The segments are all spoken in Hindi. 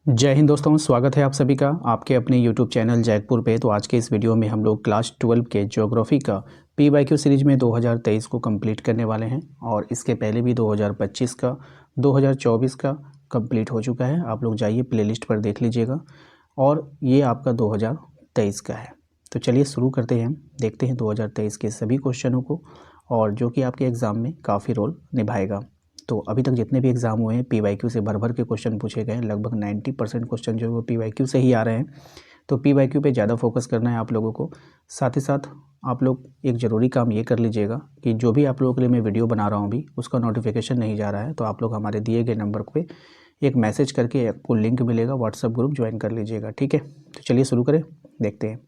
जय हिंद दोस्तों, स्वागत है आप सभी का आपके अपने YouTube चैनल जैकपुर पे। तो आज के इस वीडियो में हम लोग क्लास 12 के ज्योग्राफी का PYQ सीरीज में 2023 को कंप्लीट करने वाले हैं और इसके पहले भी 2025 का 2024 का कंप्लीट हो चुका है। आप लोग जाइए प्लेलिस्ट पर देख लीजिएगा और ये आपका 2023 का है। तो चलिए शुरू करते हैं, देखते हैं 2023 के सभी क्वेश्चनों को और जो कि आपके एग्ज़ाम में काफ़ी रोल निभाएगा। तो अभी तक जितने भी एग्ज़ाम हुए हैं PYQ से भर भर के क्वेश्चन पूछे गए हैं। लगभग 90% क्वेश्चन जो है वो PYQ से ही आ रहे हैं। तो PYQ पे ज़्यादा फोकस करना है आप लोगों को। साथ ही साथ आप लोग एक ज़रूरी काम ये कर लीजिएगा कि जो भी आप लोगों के लिए मैं वीडियो बना रहा हूँ अभी, उसका नोटिफिकेशन नहीं जा रहा है, तो आप लोग हमारे दिए गए नंबर पे एक मैसेज करके आपको लिंक मिलेगा, व्हाट्सअप ग्रुप ज्वाइन कर लीजिएगा, ठीक है। तो चलिए शुरू करें, देखते हैं।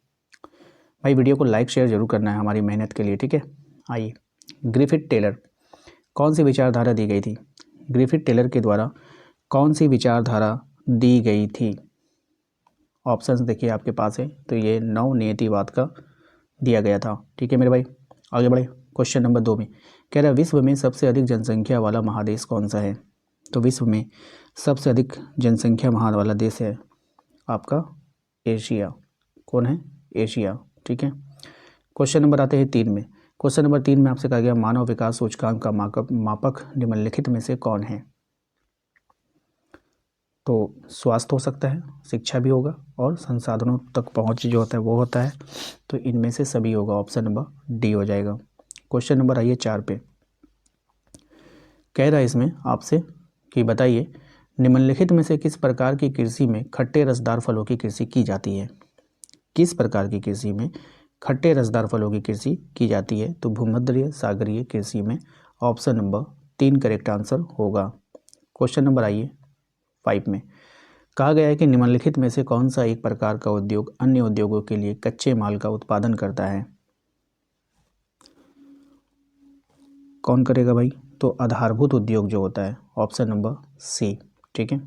भाई वीडियो को लाइक शेयर ज़रूर करना है हमारी मेहनत के लिए, ठीक है। आइए, ग्रिफिथ टेलर कौन सी विचारधारा दी गई थी? ग्रिफिथ टेलर के द्वारा कौन सी विचारधारा दी गई थी? ऑप्शंस देखिए आपके पास है। तो ये नव नियतिवाद का दिया गया था, ठीक है मेरे भाई। आगे बढ़े, क्वेश्चन नंबर 2 में कह रहा है विश्व में सबसे अधिक जनसंख्या वाला महादेश कौन सा है? तो विश्व में सबसे अधिक जनसंख्या वाला देश है आपका एशिया। कौन है? एशिया, ठीक है। क्वेश्चन नंबर आते हैं 3 में। क्वेश्चन नंबर 3 में आपसे कहा गया मानव विकास सूचकांक का मापक निम्नलिखित में से कौन है? तो स्वास्थ्य हो सकता है, शिक्षा भी होगा और संसाधनों तक पहुंच जो होता है वो होता है। तो इनमें से सभी होगा, ऑप्शन नंबर डी हो जाएगा। क्वेश्चन नंबर आइए 4 पे। कह रहा है इसमें आपसे कि बताइए निम्नलिखित में से किस प्रकार की कृषि में खट्टे रसदार फलों की कृषि की जाती है? किस प्रकार की कृषि में खट्टे रसदार फलों की कृषि की जाती है? तो भूमध्य सागरीय कृषि में ऑप्शन नंबर 3 करेक्ट आंसर होगा। क्वेश्चन नंबर आइए 5 में कहा गया है कि निम्नलिखित में से कौन सा एक प्रकार का उद्योग अन्य उद्योगों के लिए कच्चे माल का उत्पादन करता है? कौन करेगा भाई? तो आधारभूत उद्योग जो होता है, ऑप्शन नंबर सी, ठीक है।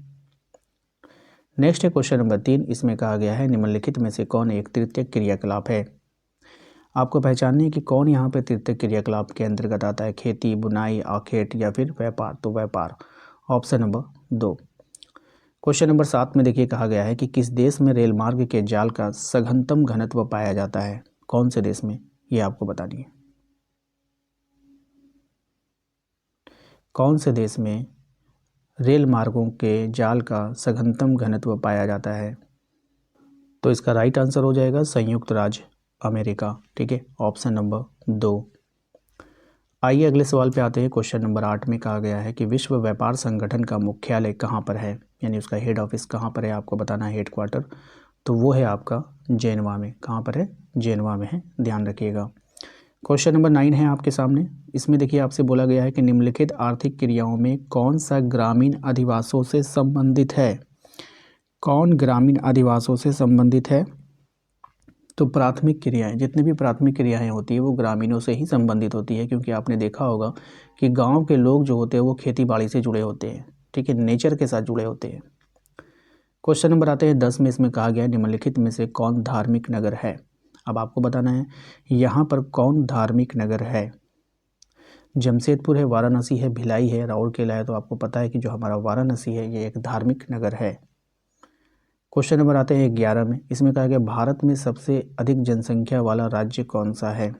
नेक्स्ट है क्वेश्चन नंबर 3। इसमें कहा गया है निम्नलिखित में से कौन एक तृतीयक क्रियाकलाप है? आपको पहचाननी है कि कौन यहाँ पे तृतीयक क्रियाकलाप के अंतर्गत आता है, खेती, बुनाई, आखेट या फिर व्यापार। तो व्यापार, ऑप्शन नंबर 2। क्वेश्चन नंबर 7 में देखिए कहा गया है कि किस देश में रेल मार्ग के जाल का सघनतम घनत्व पाया जाता है? कौन से देश में, ये आपको बतानी है। कौन से देश में रेल मार्गों के जाल का सघनतम घनत्व पाया जाता है? तो इसका राइट आंसर हो जाएगा संयुक्त राज्य अमेरिका, ठीक है, ऑप्शन नंबर 2। आइए अगले सवाल पे आते हैं। क्वेश्चन नंबर 8 में कहा गया है कि विश्व व्यापार संगठन का मुख्यालय कहाँ पर है, यानी उसका हेड ऑफिस कहाँ पर है, आपको बताना है, हेड क्वार्टर। तो वो है आपका जेनेवा में। कहाँ पर है? जेनेवा में है, ध्यान रखिएगा। क्वेश्चन नंबर 9 है आपके सामने। इसमें देखिए आपसे बोला गया है कि निम्नलिखित आर्थिक क्रियाओं में कौन सा ग्रामीण अधिवासों से संबंधित है? कौन ग्रामीण अधिवासों से संबंधित है? तो प्राथमिक क्रियाएं, जितनी भी प्राथमिक क्रियाएं होती है वो ग्रामीणों से ही संबंधित होती है, क्योंकि आपने देखा होगा कि गांव के लोग जो होते हैं वो खेती बाड़ी से जुड़े होते हैं, ठीक है, नेचर के साथ जुड़े होते हैं। क्वेश्चन नंबर आते हैं 10 में। इसमें कहा गया है निम्नलिखित में से कौन धार्मिक नगर है? अब आपको बताना है यहाँ पर कौन धार्मिक नगर है। जमशेदपुर है, वाराणसी है, भिलाई है, राउरकेला है। तो आपको पता है कि जो हमारा वाराणसी है ये एक धार्मिक नगर है। क्वेश्चन नंबर आते हैं 11 में। इसमें कहा गया भारत में सबसे अधिक जनसंख्या वाला राज्य कौन सा है?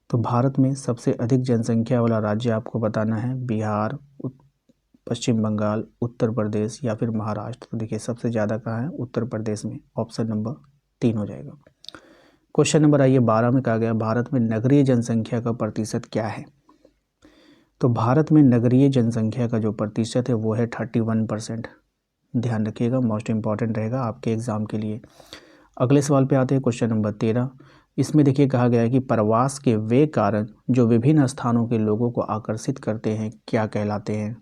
तो भारत में सबसे अधिक जनसंख्या वाला राज्य आपको बताना है बिहार, पश्चिम बंगाल, उत्तर प्रदेश या फिर महाराष्ट्र। तो देखिए सबसे ज़्यादा कहाँ है? उत्तर प्रदेश में, ऑप्शन नंबर 3 हो जाएगा। क्वेश्चन नंबर आइए 12 में कहा गया भारत में नगरीय जनसंख्या का प्रतिशत क्या है? तो भारत में नगरीय जनसंख्या का जो प्रतिशत है वो है 31%। ध्यान रखिएगा, मोस्ट इंपॉर्टेंट रहेगा आपके एग्ज़ाम के लिए। अगले सवाल पे आते हैं, क्वेश्चन नंबर 13। इसमें देखिए कहा गया है कि प्रवास के वे कारण जो विभिन्न स्थानों के लोगों को आकर्षित करते हैं क्या कहलाते हैं?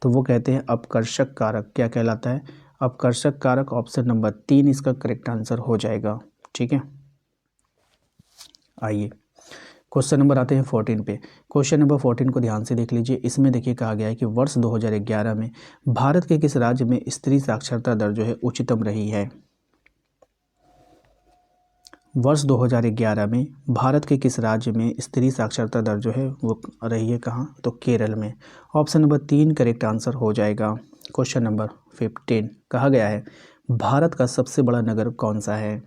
तो वो कहते हैं अपकर्षक कारक। क्या कहलाता है? अपकर्षक कारक, ऑप्शन नंबर 3 इसका करेक्ट आंसर हो जाएगा, ठीक है। आइए क्वेश्चन नंबर आते हैं 14 पे। क्वेश्चन नंबर 14 को ध्यान से देख लीजिए। इसमें देखिए कहा गया है कि वर्ष 2011 में भारत के किस राज्य में स्त्री साक्षरता दर जो है उच्चतम रही है? वर्ष 2011 में भारत के किस राज्य में स्त्री साक्षरता दर जो है वो रही है कहाँ? तो केरल में, ऑप्शन नंबर 3 करेक्ट आंसर हो जाएगा। क्वेश्चन नंबर 15 कहा गया है भारत का सबसे बड़ा नगर कौन सा है।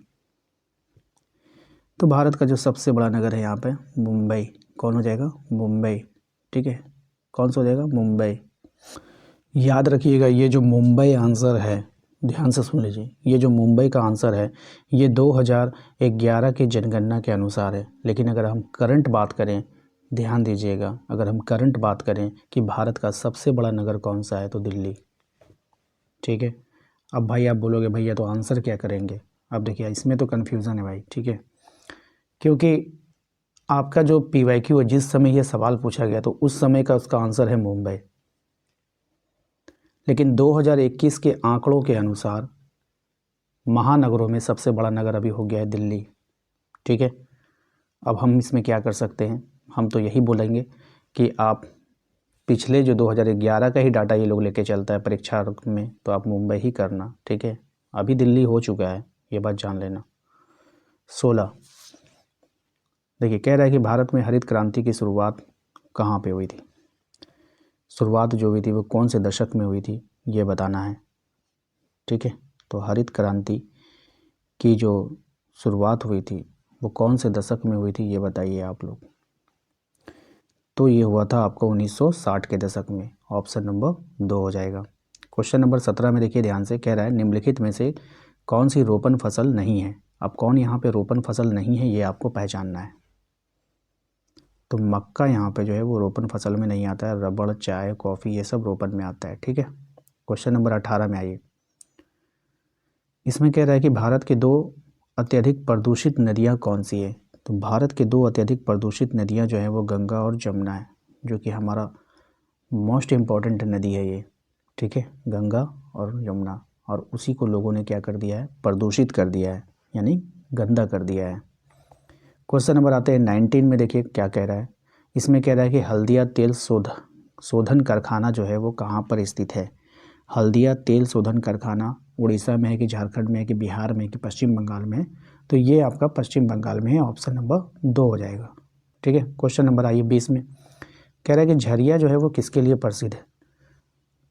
तो भारत का जो सबसे बड़ा नगर है यहाँ पे मुंबई, कौन हो जाएगा, मुंबई। ठीक है, कौन सा हो जाएगा, मुंबई। याद रखिएगा ये जो मुंबई आंसर है, ध्यान से सुन लीजिए, ये जो मुंबई का आंसर है ये 2011 की जनगणना के अनुसार है। लेकिन अगर हम करंट बात करें, ध्यान दीजिएगा, अगर हम करंट बात करें कि भारत का सबसे बड़ा नगर कौन सा है तो दिल्ली। ठीक है, अब भाई आप बोलोगे भैया तो आंसर क्या करेंगे। अब देखिए इसमें तो कन्फ्यूज़न है भाई। ठीक है, क्योंकि आपका जो PYQ है, जिस समय यह सवाल पूछा गया तो उस समय का उसका आंसर है मुंबई। लेकिन 2021 के आंकड़ों के अनुसार महानगरों में सबसे बड़ा नगर अभी हो गया है दिल्ली। ठीक है, अब हम इसमें क्या कर सकते हैं, हम तो यही बोलेंगे कि आप पिछले जो 2011 का ही डाटा ये लोग लेके चलता है परीक्षा में, तो आप मुंबई ही करना। ठीक है, अभी दिल्ली हो चुका है, ये बात जान लेना। 16 देखिए कह रहा है कि भारत में हरित क्रांति की शुरुआत कहाँ पे हुई थी। शुरुआत जो हुई थी वो कौन से दशक में हुई थी ये बताना है। ठीक है, तो हरित क्रांति की जो शुरुआत हुई थी वो कौन से दशक में हुई थी ये बताइए आप लोग। तो ये हुआ था आपको 1960 के दशक में, ऑप्शन नंबर 2 हो जाएगा। क्वेश्चन नंबर 17 में देखिए ध्यान से, कह रहा है निम्नलिखित में से कौन सी रोपण फसल नहीं है। अब कौन यहाँ पे रोपण फसल नहीं है ये आपको पहचानना है। तो मक्का यहाँ पे जो है वो रोपण फसल में नहीं आता है, रबड़, चाय, कॉफ़ी ये सब रोपण में आता है। ठीक है, क्वेश्चन नंबर 18 में आइए। इसमें कह रहा है कि भारत के 2 अत्यधिक प्रदूषित नदियाँ कौन सी है। तो भारत के 2 अत्यधिक प्रदूषित नदियाँ जो हैं वो गंगा और जमुना है, जो कि हमारा मोस्ट इम्पॉर्टेंट नदी है ये। ठीक है, गंगा और यमुना, और उसी को लोगों ने क्या कर दिया है, प्रदूषित कर दिया है, यानी गंदा कर दिया है। क्वेश्चन नंबर आते हैं 19 में, देखिए क्या कह रहा है। इसमें कह रहा है कि हल्दिया तेल शोधन कारखाना जो है वो कहाँ पर स्थित है। हल्दिया तेल शोधन कारखाना उड़ीसा में है कि झारखंड में है कि बिहार में है कि पश्चिम बंगाल में है। तो ये आपका पश्चिम बंगाल में है, ऑप्शन नंबर 2 हो जाएगा। ठीक है, क्वेश्चन नंबर आइए 20 में, कह रहा है कि झरिया जो है वो किसके लिए प्रसिद्ध है।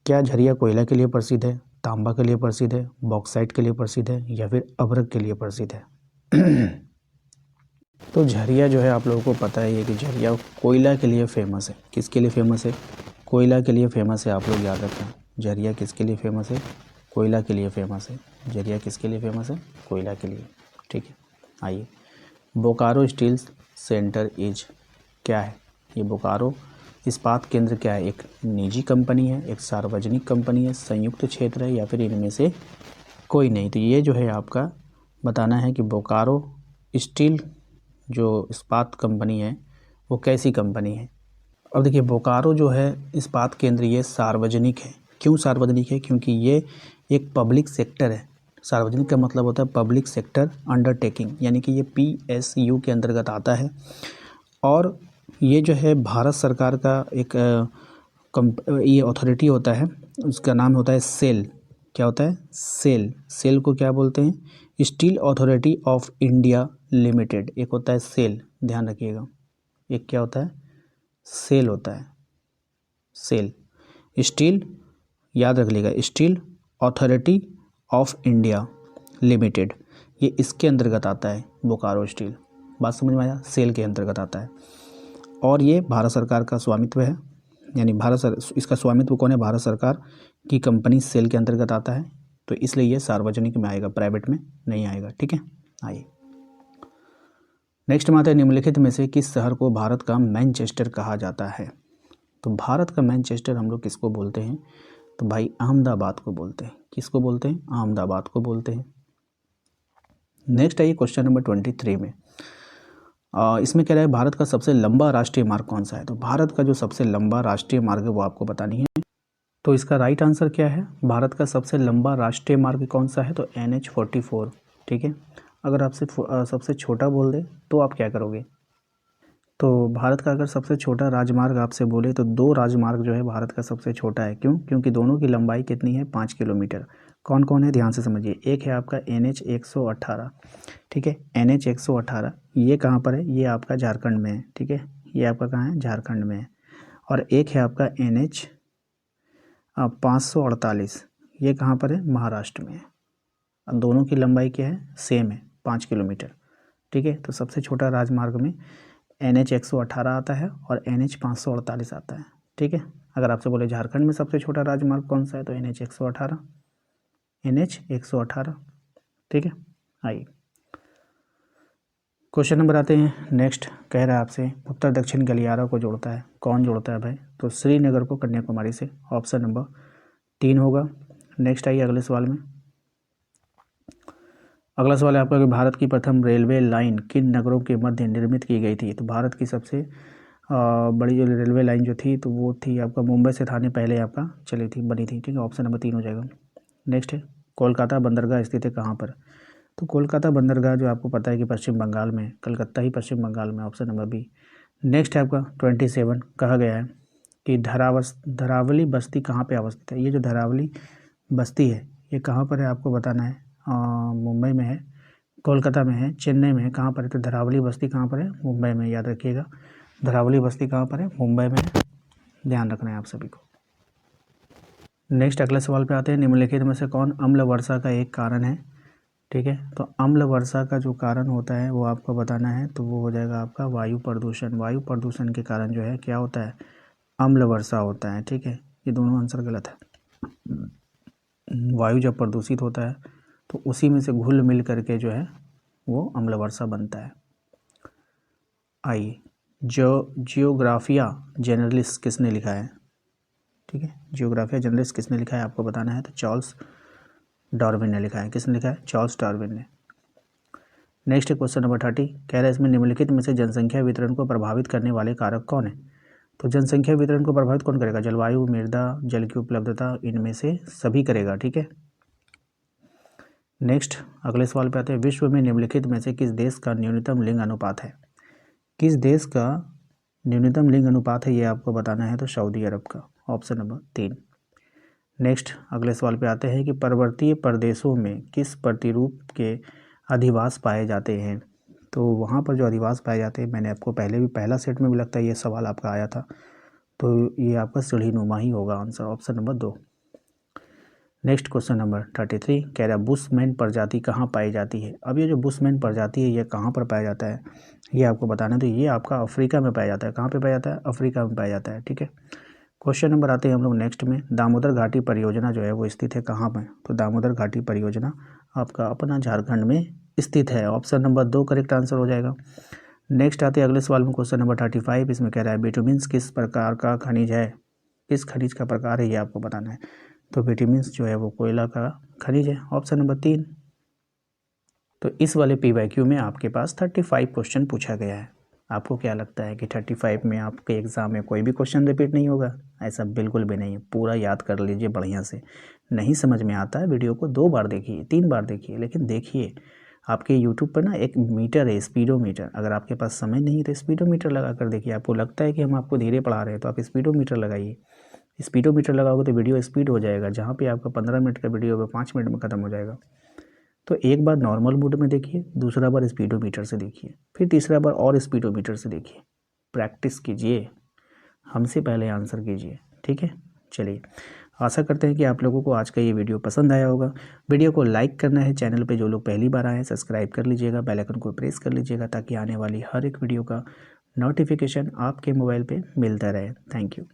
क्या झरिया कोयला के लिए प्रसिद्ध है, तांबा के लिए प्रसिद्ध है, बॉक्साइट के लिए प्रसिद्ध है, या फिर अभ्रक के लिए प्रसिद्ध है। तो झरिया जो है आप लोगों को पता ही है कि झरिया कोयला के लिए फेमस है। किसके लिए फेमस है, कोयला के लिए फेमस है। आप लोग याद रखें, झरिया किसके लिए फेमस है, कोयला के लिए फेमस है। झरिया किसके लिए फेमस है, कोयला के लिए। ठीक है, आइए बोकारो स्टील सेंटर इज क्या है। ये बोकारो इस्पात केंद्र क्या है, एक निजी कंपनी है, एक सार्वजनिक कंपनी है, संयुक्त क्षेत्र है, या फिर इनमें से कोई नहीं। तो ये जो है आपका बताना है कि बोकारो स्टील जो इस्पात कंपनी है वो कैसी कंपनी है। अब देखिए बोकारो जो है इस्पात केंद्र ये सार्वजनिक है। क्यों सार्वजनिक है, क्योंकि ये एक पब्लिक सेक्टर है। सार्वजनिक का मतलब होता है पब्लिक सेक्टर अंडरटेकिंग, यानी कि ये PSU के अंतर्गत आता है। और ये जो है भारत सरकार का एक ये अथॉरिटी होता है, उसका नाम होता है सेल। क्या होता है, सेल। सेल को क्या बोलते हैं, steel authority of India limited. एक होता है सेल, ध्यान रखिएगा, एक क्या होता है, सेल होता है। सेल स्टील, याद रख लीजिएगा, steel authority of India limited, ये इसके अंतर्गत आता है बोकारो स्टील। बात समझ में आया, सेल के अंतर्गत आता है। और ये भारत सरकार का स्वामित्व है, यानी इसका स्वामित्व कौन है, भारत सरकार की कंपनी सेल के अंतर्गत आता है। तो इसलिए ये सार्वजनिक में आएगा, प्राइवेट में नहीं आएगा। ठीक है, आइए नेक्स्ट में आता है निम्नलिखित में से किस शहर को भारत का मैनचेस्टर कहा जाता है। तो भारत का मैनचेस्टर हम लोग किसको बोलते हैं, तो भाई अहमदाबाद को बोलते हैं। किसको बोलते हैं, अहमदाबाद को बोलते हैं। नेक्स्ट आइए क्वेश्चन नंबर 23 में, इसमें कह रहा है भारत का सबसे लंबा राष्ट्रीय मार्ग कौन सा है। तो भारत का जो सबसे लंबा राष्ट्रीय मार्ग है वो आपको बतानी है। तो इसका राइट आंसर क्या है, भारत का सबसे लंबा राष्ट्रीय मार्ग कौन सा है, तो NH-44। ठीक है, अगर आपसे सबसे छोटा बोल दे तो आप क्या करोगे। तो भारत का अगर सबसे छोटा राजमार्ग आपसे बोले तो 2 राजमार्ग जो है भारत का सबसे छोटा है। क्यों, क्योंकि दोनों की लंबाई कितनी है, 5 किलोमीटर। कौन कौन है, ध्यान से समझिए। एक है आपका NH-118। ठीक है, NH-118 ये कहाँ पर है, ये आपका झारखंड में है। ठीक है, ये आपका कहाँ है, झारखंड में है। और एक है आपका 548, ये कहाँ पर है? महाराष्ट्र में है। अब दोनों की लंबाई क्या है? सेम है, 5 किलोमीटर। ठीक है, तो सबसे छोटा राजमार्ग में NH 118 आता है और NH 548 आता है। ठीक है, अगर आपसे बोले झारखंड में सबसे छोटा राजमार्ग कौन सा है, तो NH 118। ठीक है, आइए क्वेश्चन नंबर आते हैं। नेक्स्ट कह रहा है आपसे उत्तर दक्षिण गलियारा को जोड़ता है, कौन जोड़ता है भाई? तो श्रीनगर को कन्याकुमारी से, ऑप्शन नंबर 3 होगा। नेक्स्ट आइए अगले सवाल में। अगला सवाल है आपका कि भारत की प्रथम रेलवे लाइन किन नगरों के मध्य निर्मित की गई थी? तो भारत की सबसे बड़ी जो रेलवे लाइन जो थी तो वो थी आपका मुंबई से थाने पहले आपका चली थी, बनी थी। ठीक है, ऑप्शन नंबर 3 हो जाएगा। नेक्स्ट है कोलकाता बंदरगाह स्थित है कहाँ पर? तो कोलकाता बंदरगाह जो आपको पता है कि पश्चिम बंगाल में, कलकत्ता ही पश्चिम बंगाल में, ऑप्शन नंबर बी। नेक्स्ट है आपका 27, कहा गया है कि धरावली बस्ती कहाँ पे अवस्थित है? ये जो धरावली बस्ती है ये कहाँ पर है आपको बताना है। मुंबई में है, कोलकाता में है, चेन्नई में है, कहाँ पर है? तो धरावली बस्ती कहाँ पर है? मुंबई में, याद रखिएगा। धरावली बस्ती कहाँ पर है? मुंबई में है, ध्यान रखना है आप सभी को। नेक्स्ट अगले सवाल पे आते हैं। निम्नलिखित में से कौन अम्ल वर्षा का एक कारण है? ठीक है, तो अम्ल वर्षा का जो कारण होता है वो आपको बताना है, तो वो हो जाएगा आपका वायु प्रदूषण। वायु प्रदूषण के कारण जो है क्या होता है? अम्ल वर्षा होता है। ठीक है, ये दोनों आंसर गलत है। वायु जब प्रदूषित होता है तो उसी में से घुल मिल करके जो है वो अम्ल वर्षा बनता है। आइए जियोग्राफिया जनरलिस किसने लिखा है? ठीक है, जियोग्राफिया जनरलिस किसने लिखा है आपको बताना है, तो चार्ल्स डार्विन ने लिखा है। किसने लिखा है? चार्ल्स डार्विन ने। नेक्स्ट क्वेश्चन नंबर 30, कह रहा है इसमें निम्नलिखित में से जनसंख्या वितरण को प्रभावित करने वाले कारक कौन है? तो जनसंख्या वितरण को प्रभावित कौन करेगा? जलवायु, मृदा, जल की उपलब्धता, इनमें से सभी करेगा। ठीक है, नेक्स्ट अगले सवाल पे आते हैं। विश्व में निम्नलिखित में से किस देश का न्यूनतम लिंग अनुपात है? किस देश का न्यूनतम लिंग अनुपात है ये आपको बताना है, तो सऊदी अरब का, ऑप्शन नंबर 3। नेक्स्ट अगले सवाल पे आते हैं कि पर्वतीय प्रदेशों में किस प्रतिरूप के अधिवास पाए जाते हैं? तो वहाँ पर जो अधिवास पाए जाते हैं, मैंने आपको पहले भी पहला सेट में भी लगता है ये सवाल आपका आया था, तो ये आपका सीढ़ीनुमा ही होगा answer, option number 2। Next question number 33, कह रहा है बुशमैन प्रजाति कहाँ पाई जाती है? अब ये जो बुशमैन प्रजाति है ये कहाँ पर पाया जाता है ये आपको बताना है, तो ये आपका अफ्रीका में पाया जाता है। कहाँ पे पाया जाता है? अफ्रीका में पाया जाता है। ठीक है, क्वेश्चन नंबर आते हैं हम लोग नेक्स्ट में। दामोदर घाटी परियोजना जो है वो स्थित है कहाँ पर? तो दामोदर घाटी परियोजना आपका अपना झारखंड में स्थित है, ऑप्शन नंबर 2 करेक्ट आंसर हो जाएगा। नेक्स्ट आते हैं अगले सवाल में, क्वेश्चन नंबर 35, इसमें कह रहा है बिटुमिन्स किस प्रकार का खनिज है? किस खनिज का प्रकार है ये आपको बताना है, तो विटामिन्स जो है वो कोयला का खनिज है, ऑप्शन नंबर 3। तो इस वाले PYQ में आपके पास 35 क्वेश्चन पूछा गया है। आपको क्या लगता है कि 35 में आपके एग्ज़ाम में कोई भी क्वेश्चन रिपीट नहीं होगा? ऐसा बिल्कुल भी नहीं है, पूरा याद कर लीजिए बढ़िया से। नहीं समझ में आता है वीडियो को 2 बार देखिए, 3 बार देखिए, लेकिन देखिए आपके यूट्यूब पर ना एक मीटर है, स्पीडोमीटर। अगर आपके पास समय नहीं तो स्पीडोमीटर लगा कर देखिए। आपको लगता है कि हम आपको धीरे पढ़ा रहे हैं तो आप स्पीडोमीटर लगाइए। स्पीडोमीटर लगाओगे तो वीडियो स्पीड हो जाएगा, जहाँ पे आपका 15 मिनट का वीडियो होगा 5 मिनट में ख़त्म हो जाएगा। तो एक बार नॉर्मल मोड में देखिए, दूसरा बार स्पीडोमीटर से देखिए, फिर तीसरा बार और स्पीडोमीटर से देखिए। प्रैक्टिस कीजिए, हमसे पहले आंसर कीजिए। ठीक है, चलिए आशा करते हैं कि आप लोगों को आज का ये वीडियो पसंद आया होगा। वीडियो को लाइक करना है, चैनल पे जो लोग पहली बार आए हैं सब्सक्राइब कर लीजिएगा, बेल आइकन को प्रेस कर लीजिएगा ताकि आने वाली हर एक वीडियो का नोटिफिकेशन आपके मोबाइल पे मिलता रहे। Thank you.